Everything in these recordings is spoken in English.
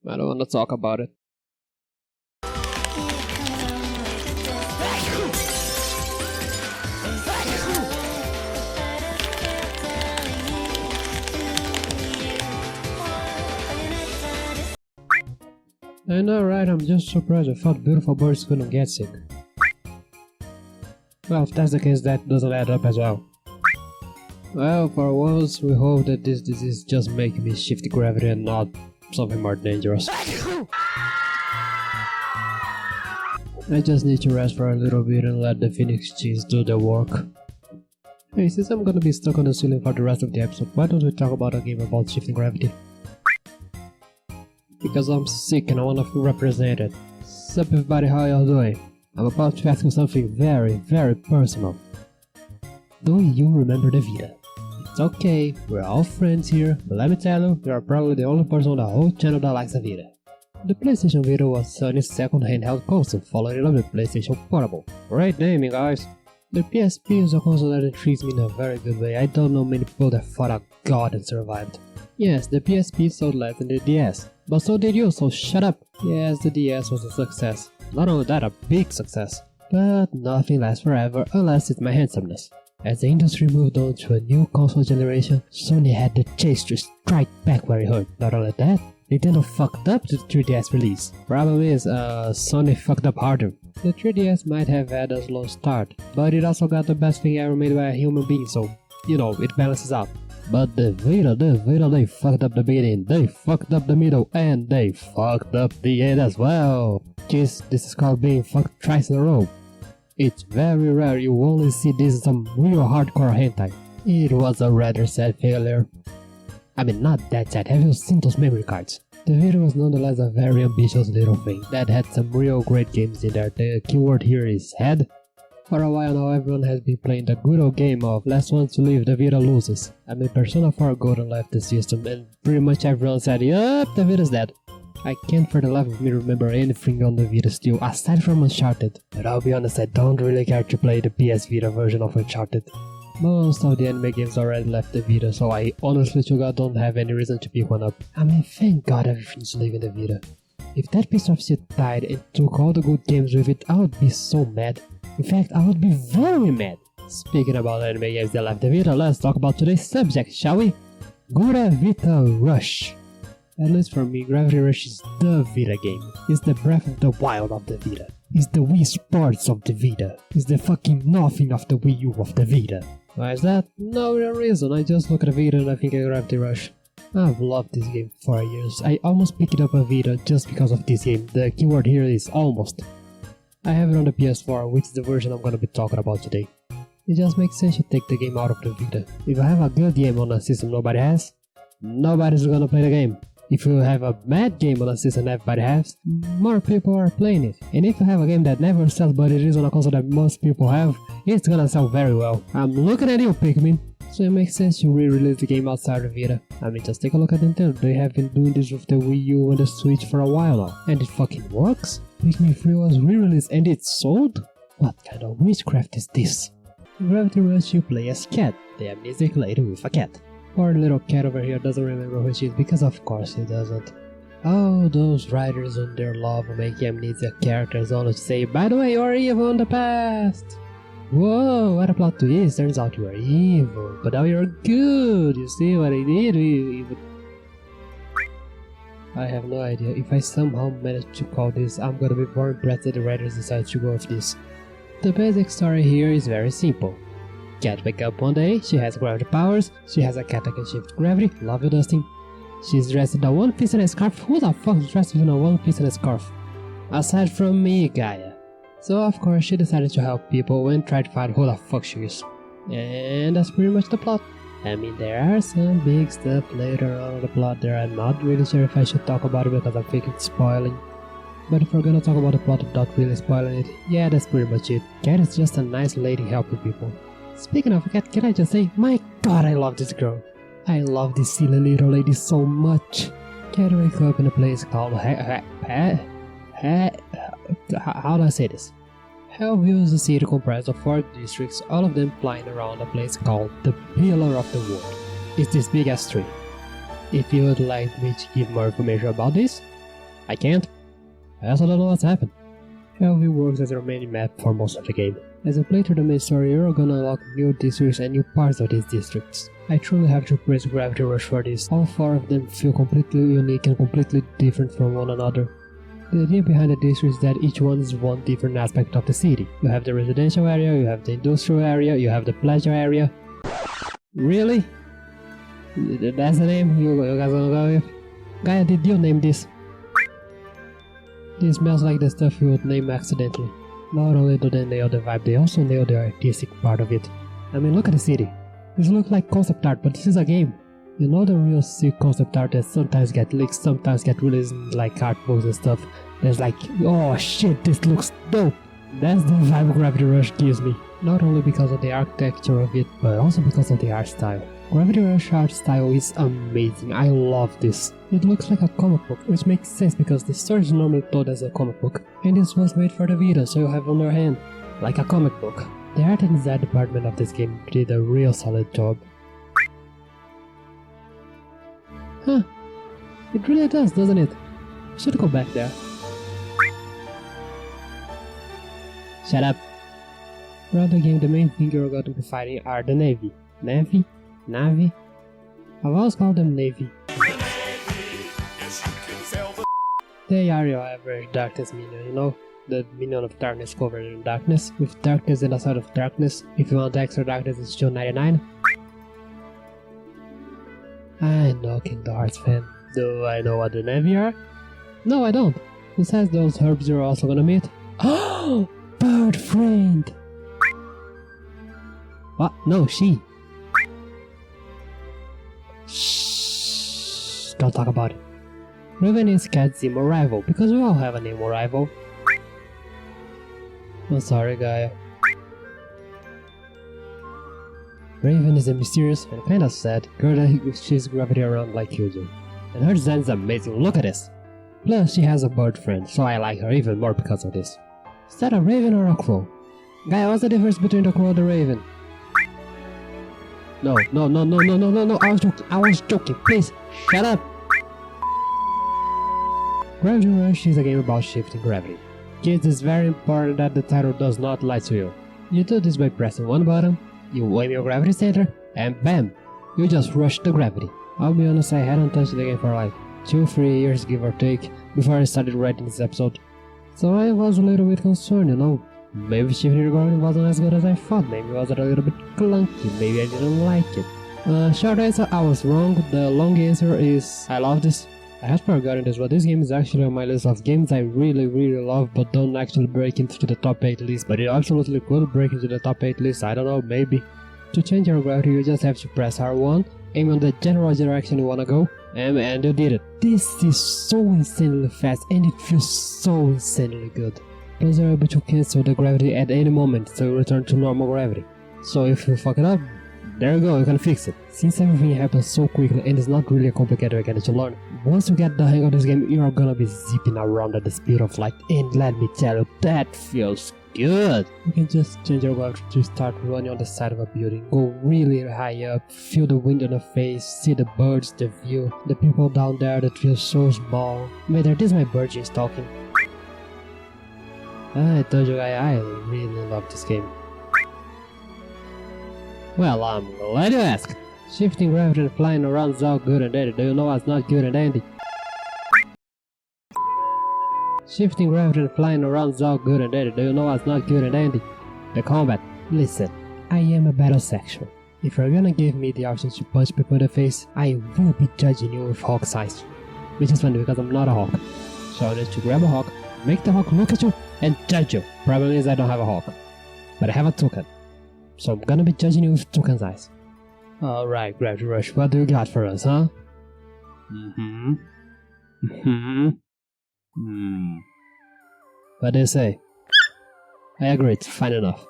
I don't want to talk about it. I know, right? I'm just surprised I thought beautiful birds couldn't get sick. Well, if that's the case, that doesn't add up as well. Well, for once, we hope that this disease just makes me shift gravity and not something more dangerous. I just need to rest for a little bit and let the Phoenix cheese do the work. Hey, since I'm gonna be stuck on the ceiling for the rest of the episode, why don't we talk about a game about shifting gravity? Because I'm sick and I wanna feel represented. Sup everybody, how y'all doing? I'm about to ask you something very personal. Do you remember the Vita? It's okay, we're all friends here, but let me tell you, you are probably the only person on the whole channel that likes a Vita. The PlayStation Vita was Sony's second handheld console, following up the PlayStation Portable. Great naming, guys! The PSP is a console that intrigues me in a very good way. I don't know many people that fought a god and survived. Yes, the PSP sold less than the DS, but so did you, so shut up! Yes, the DS was a success. Not only that, a big success. But nothing lasts forever unless it's my handsomeness. As the industry moved on to a new console generation, Sony had the chance to strike back where it hurt. Not only that, Nintendo fucked up the 3DS release. Problem is, Sony fucked up harder. The 3DS might have had a slow start, but it also got the best thing ever made by a human being, so, you know, it balances out. But the Vita, they fucked up the beginning, they fucked up the middle, and they fucked up the end as well. This is called being fucked twice in a row. It's very rare you only see this in some real hardcore hentai. It was a rather sad failure. I mean, not that sad, have you seen those memory cards? The Vita was nonetheless a very ambitious little thing that had some real great games in there. The keyword here is had. For a while now, everyone has been playing the good old game of last one to leave, the Vita loses. I mean, Persona 4 Golden left the system and pretty much everyone said, yup, the Vita's dead. I can't for the life of me remember anything on the Vita still, aside from Uncharted. But I'll be honest, I don't really care to play the PS Vita version of Uncharted. Most of the anime games already left the Vita, so I honestly to God don't have any reason to pick one up. I mean, thank God everything's leaving the Vita. If that piece of shit died and took all the good games with it, I would be so mad. In fact, I would be very mad. Speaking about anime games that left the Vita, let's talk about today's subject, shall we? Gura Vita Rush. At least for me, Gravity Rush is the Vita game. It's the Breath of the Wild of the Vita. It's the Wii Sports of the Vita. It's the fucking nothing of the Wii U of the Vita. Why is that? No real reason, I just look at the Vita and I think of Gravity Rush. I've loved this game for years. I almost picked up a Vita just because of this game. The keyword here is almost. I have it on the PS4, which is the version I'm gonna be talking about today. It just makes sense to take the game out of the Vita. If you have a good game on a system nobody has, nobody's gonna play the game. If you have a bad game on a system everybody has, more people are playing it. And if you have a game that never sells but it is on a console that most people have, it's gonna sell very well. I'm looking at you, Pikmin. So it makes sense to re-release the game outside of Vita. I mean, just take a look at Nintendo. They have been doing this with the Wii U and the Switch for a while now. And it fucking works. Pikmin 3 was re-released and it sold? What kind of witchcraft is this? In Gravity Rush you play as Cat, the amnesiac lady with a cat. Poor little cat over here doesn't remember who she is because of course he doesn't. Oh, those writers and their love of making amnesiac characters only to say, by the way, you're evil in the past. Whoa, what a plot twist, turns out you are evil, but now you're good, you see what I did? I have no idea, if I somehow manage to call this, I'm gonna be more impressed that the writers decided to go with this. The basic story here is very simple. Cat wakes up one day, she has gravity powers, she has a cat that can shift gravity, love you Dustin. She's dressed in a one piece and a scarf, who the fuck is dressed in a one piece and a scarf? Aside from me, Gaia. So of course she decided to help people and try to find who the fuck she is. And that's pretty much the plot. I mean, there are some big stuff later on in the plot there. I'm not really sure if I should talk about it because I think it's spoiling. But if we're gonna talk about the plot without really spoiling it, yeah, that's pretty much it. Cat is just a nice lady helping people. Speaking of Cat, can I just say, my god, I love this girl. I love this silly little lady so much. Cat wakes up in a place called how do I say this? Hellview is a city comprised of 4 districts, all of them flying around a place called the Pillar of the World. It's this big ass tree. If you would like me to give more information about this, I can't? I also don't know what's happened. Healthy works as your main map for most of the game. As you play through the main story, you're gonna unlock new districts and new parts of these districts. I truly have to praise Gravity Rush for this. All 4 of them feel completely unique and completely different from one another. The idea behind the district is that each one is one different aspect of the city. You have the residential area, you have the industrial area, you have the pleasure area. Really? That's the name you guys wanna go with? Gaia, did you name this? This smells like the stuff you would name accidentally. Not only do they nail the vibe, they also nail the artistic part of it. I mean, look at the city. This looks like concept art, but this is a game. You know the real sick concept art that sometimes get leaked, sometimes get released in like art books and stuff. There's like, oh shit, this looks dope. That's the vibe Gravity Rush gives me. Not only because of the architecture of it, but also because of the art style. Gravity Rush art style is amazing, I love this. It looks like a comic book, which makes sense because the story is normally told as a comic book, and this was made for the Vita, so you have on your hand, like a comic book. The art and design department of this game did a real solid job. Huh, it really does, doesn't it? Should go back there. Shut up. Throughout the game, the main thing you're going to be fighting are the Navy. Navy? Navy? I've always called them Navy. They are your average darkness minion, you know? The minion of darkness covered in darkness, with darkness and a side of darkness. If you want extra darkness, it's still 99. I know Kingdom Hearts fan. Do I know what the Navy are? No, I don't. Besides those herbs you're also gonna meet. Oh! Bird friend! What? No, she. Shh, don't talk about it. Raven is Cat's emo rival, because we all have an emo rival. I'm sorry, Gaia. Raven is a mysterious and kinda sad girl that she's gravity around like you do. And her design is amazing, look at this! Plus, she has a bird friend, so I like her even more because of this. Is that a raven or a crow? Gaia, what's the difference between the crow and the raven? No, I was joking, please, shut up! Gravity Rush is a game about shifting gravity. Kids, it's very important that the title does not lie to you. You do this by pressing one button, you aim your gravity center, and BAM! You just rush the gravity. I'll be honest, I hadn't touched the game for like 2-3 years give or take before I started writing this episode. So I was a little bit concerned, you know. Maybe shifting the gravity wasn't as good as I thought, maybe it was a little bit clunky, maybe I didn't like it. Short answer, I was wrong. The long answer is, I love this. I had forgotten this, but this game is actually on my list of games I really love but don't actually break into the top 8 list, but it absolutely could break into the top 8 list, I don't know, maybe. To change your gravity you just have to press R1, aim on the general direction you wanna go, and you did it. This is so insanely fast and it feels so insanely good. Plus you're able to cancel the gravity at any moment so you return to normal gravity. So if you fuck it up, there you go, you can fix it. Since everything happens so quickly and it's not really a complicated mechanic to learn, once you get the hang of this game, you're gonna be zipping around at the speed of light, and let me tell you, that feels good. You can just change your gravity to start running on the side of a building, go really high up, feel the wind on your face, see the birds, the view, the people down there that feel so small. Wait, this is my bird just talking. I told you I really love this game. Well, I'm glad you asked. Shifting gravity and flying around is all good and dandy. Do you know what's not good and dandy? Shifting gravity and flying around is all good and dandy. Do you know what's not good and dandy? The combat. Listen, I am a battlesexual. If you're gonna give me the option to punch people in the face, I will be judging you with hawk's eyes. Which is funny because I'm not a hawk. So I need to grab a hawk, make the hawk look at you, and judge you. Problem is I don't have a hawk. But I have a toucan. So I'm gonna be judging you with toucan's eyes. Alright, Gravity Rush, what do you got for us, huh? What do you say? I agree, it's fine enough.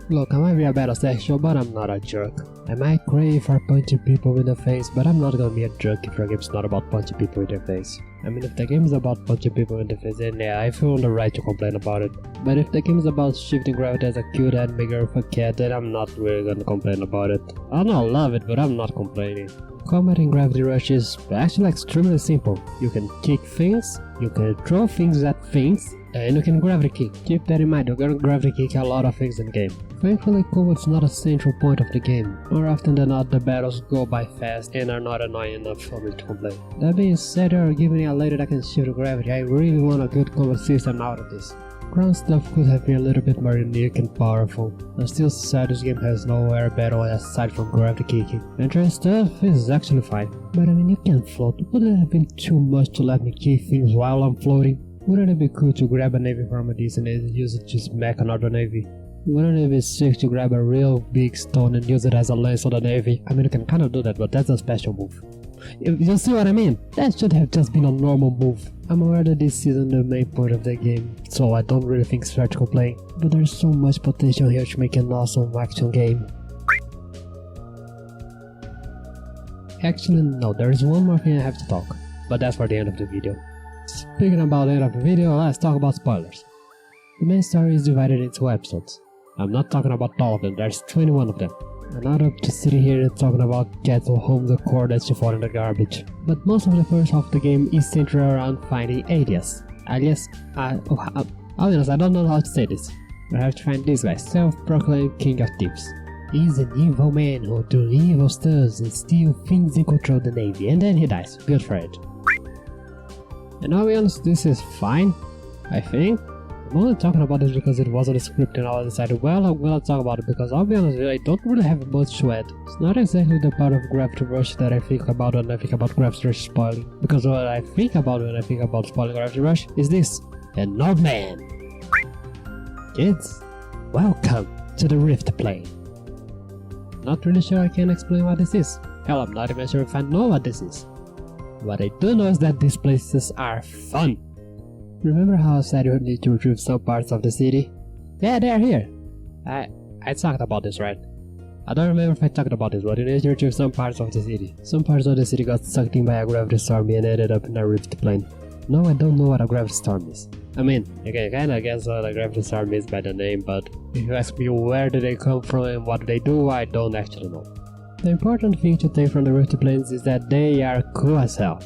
Look, I might be a battlesexual, but I'm not a jerk. I might crave for punching people in the face, but I'm not gonna be a jerk if your game's not about punching people in the face. I mean, if the game is about punching people in the face, then yeah, I feel on the right to complain about it. But if the game is about shifting gravity as a cute anime girl with a cat, then I'm not really gonna complain about it. I don't love it, but I'm not complaining. Combat in Gravity Rush is actually extremely simple. You can kick things, you can throw things at things, and you can gravity kick. Keep that in mind, you're gonna gravity kick a lot of things in the game. Thankfully, combat's not a central point of the game. More often than not, the battles go by fast and are not annoying enough for me to complain. That being said, they are giving me a lady that can shift gravity. I really want a good combat system out of this. Ground stuff could have been a little bit more unique and powerful. I'm still sad this game has no air battle aside from gravity kicking. Metroid stuff is actually fine, but I mean, you can float. Wouldn't it have been too much to let me kick things while I'm floating? Wouldn't it be cool to grab a navy from a decent and use it to smack another navy? Wouldn't it be sick to grab a real big stone and use it as a lance on the navy? I mean, you can kinda do that, but that's a special move. You see what I mean? That should have just been a normal move. I'm aware that this isn't the main point of the game, so I don't really think it's fair to complain, but there's so much potential here to make an awesome action game. Actually no, there is one more thing I have to talk, but that's for the end of the video. Speaking about the end of the video, let's talk about spoilers. The main story is divided into 2 episodes. I'm not talking about all of them, there's 21 of them. I'm not up to sitting here and talking about getting home the core that you found in the garbage. But most of the first half of the game is centered around finding alias. I'll be honest, I don't know how to say this. I have to find this guy, self-proclaimed king of thieves. He's an evil man who do evil stuff and steal things and control the navy, and then he dies. Good for it. And I'll be honest, this is fine, I think. I'm only talking about this because it was on the script and I decided, well, I'm gonna talk about it because I'll be honest, I don't really have much to add. It's not exactly the part of Gravity Rush that I think about when I think about Gravity Rush spoiling. Because what I think about when I think about spoiling Gravity Rush is this: an old man. Kids, welcome to the Rift Plane. Not really sure I can explain what this is. Hell, I'm not even sure if I know what this is. What I do know is that these places are fun. Remember how I said you need to retrieve some parts of the city? Yeah, they are here. I talked about this, right? I don't remember if I talked about this, but you need to retrieve some parts of the city. Some parts of the city got sucked in by a gravity storm and ended up in a rift plane. No, I don't know what a gravity storm is. I mean, I can kinda guess what a gravity storm is by the name, but if you ask me where do they come from and what do they do, I don't actually know. The important thing to take from the rift planes is that they are cool as hell.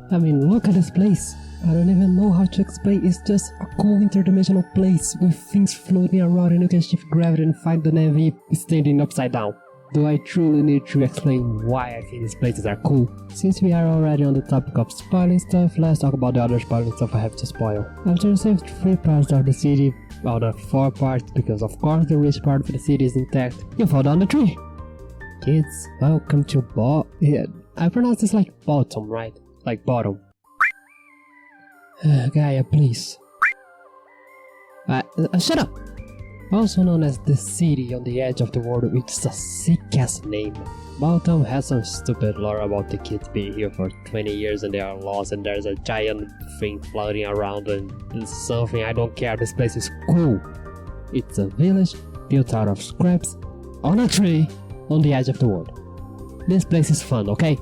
I mean, look at this place. I don't even know how to explain, it's just a cool interdimensional place with things floating around and you can shift gravity and find the navy standing upside down. Do I truly need to explain why I think these places are cool? Since we are already on the topic of spoiling stuff, let's talk about the other spoiling stuff I have to spoil. After you saved 3 parts of the city, out of 4 parts, because of course the rich part of the city is intact, you fall down the tree. Kids, welcome to I pronounce this like bottom, right? Like bottom. Gaia, please. Shut up! Also known as the city on the edge of the world, which is a sick-ass name. Bottom has some stupid lore about the kids being here for 20 years and they are lost and there's a giant thing floating around and something, I don't care, this place is cool. It's a village built out of scraps on a tree on the edge of the world. This place is fun, okay?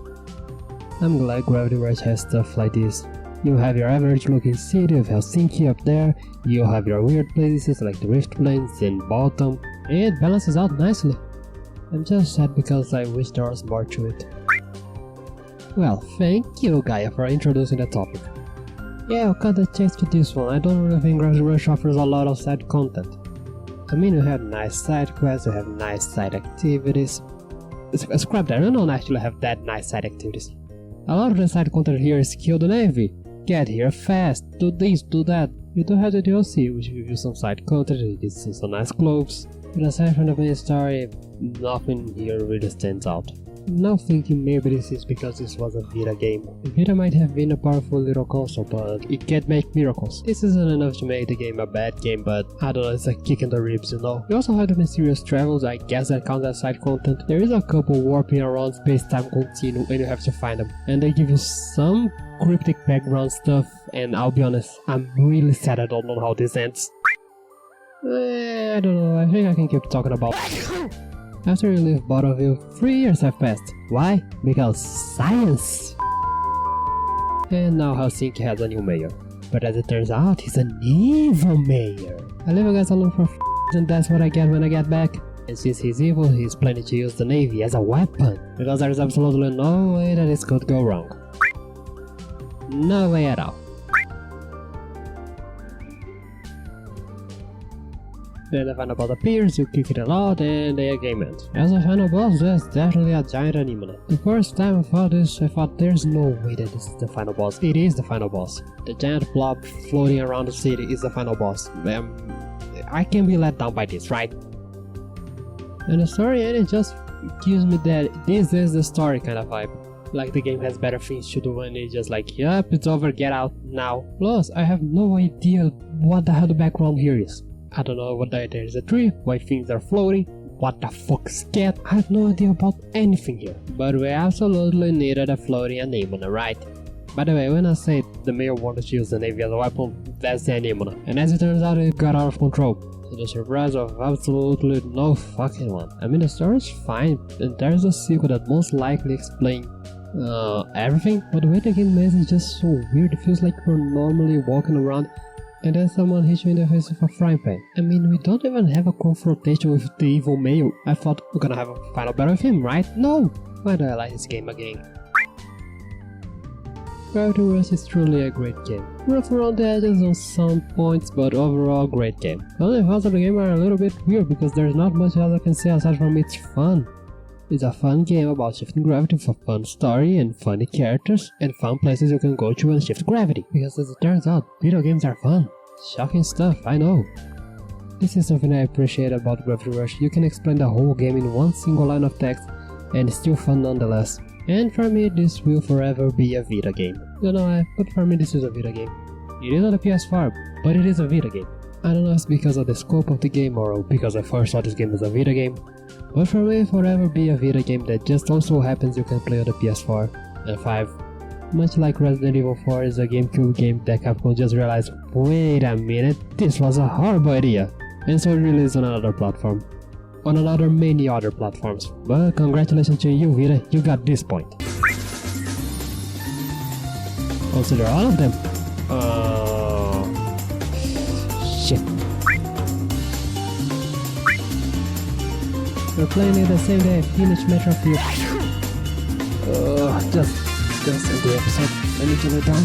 I'm glad Gravity Rush has stuff like this. You have your average looking city of Helsinki up there, you have your weird places like the Rift Plains and Bottom, and it balances out nicely. I'm just sad because I wish there was more to it. Well, thank you Gaia for introducing the topic. Yeah, I'll cut the chase to this one. I don't really think Gravity Rush offers a lot of side content. I mean, you have nice side quests, you have nice side activities. Scrap that, I don't actually have that nice side activities. A lot of the side content here is kill the navy, get here fast, do this, do that. You do have the DLC, which gives you some side content, it gives you some nice clothes. But aside from the main story, nothing here really stands out. I'm now thinking maybe this is because this was a Vita game. Vita might have been a powerful little console, but it can't make miracles. This isn't enough to make the game a bad game, but I don't know, it's a kick in the ribs, you know. You also have the mysterious travels, I guess that counts as side content. There is a couple warping around space-time continuum and you have to find them. And they give you some cryptic background stuff, and I'll be honest, I'm really sad I don't know how this ends. I don't know, I think I can keep talking about After you leave Bottomville, 3 years have passed. Why? Because science! And now Helsinki has a new mayor. But as it turns out, he's an evil mayor. I leave you guys alone for and that's what I get when I get back. And since he's evil, he's planning to use the Navy as a weapon, because there's absolutely no way that this could go wrong. No way at all. Then the final boss appears, you kick it out, and the game ends. As a final boss, there's definitely a giant anemone. The first time I thought this, I thought there's no way that this is the final boss. It is the final boss. The giant blob floating around the city is the final boss. I can't be let down by this, right? And the story ending just gives me that this is the story kind of vibe. Like the game has better things to do and it's just like, yup, it's over, get out now. Plus, I have no idea what the hell the background here is. I don't know what there is a tree, why things are floating, what the fuck is cat. I have no idea about anything here. But we absolutely needed a floating anemone, right? By the way, when I said the mayor wanted to use the Navy as a weapon, that's the anemone. And as it turns out, it got out of control. To the surprise of absolutely no fucking one. I mean, the story is fine, and there's a sequel that most likely explains everything, but the way the game ends is just so weird. It feels like we're normally walking around and then someone hits you in the face with a frying pan. I mean, we don't even have a confrontation with the evil male. I thought we're gonna have a final battle with him, right? No! Why do I like this game again? Gravity Rush is truly a great game. Rough around the edges on some points, but overall great game. The only parts of the game are a little bit weird because there's not much else I can say aside from it's fun. It's a fun game about shifting gravity with a fun story and funny characters and fun places you can go to and shift gravity. Because as it turns out, video games are fun. Shocking stuff, I know. This is something I appreciate about Gravity Rush. You can explain the whole game in one single line of text and it's still fun nonetheless. And for me, this will forever be a Vita game. Don't know why, but for me this is a Vita game. It is on the PS4, but it is a Vita game. I don't know if it's because of the scope of the game or because I first saw this game as a Vita game. But for me, forever be a Vita game that just also happens you can play on the PS4 and 5. Much like Resident Evil 4 is a GameCube game that Capcom just realized, wait a minute, this was a horrible idea. And so it released on another platform. On another many other platforms. But congratulations to you, Vita, you got this point. Consider all of them. Shit. We're playing it the same day I finished Metroid. Just end the episode. I need to lay down.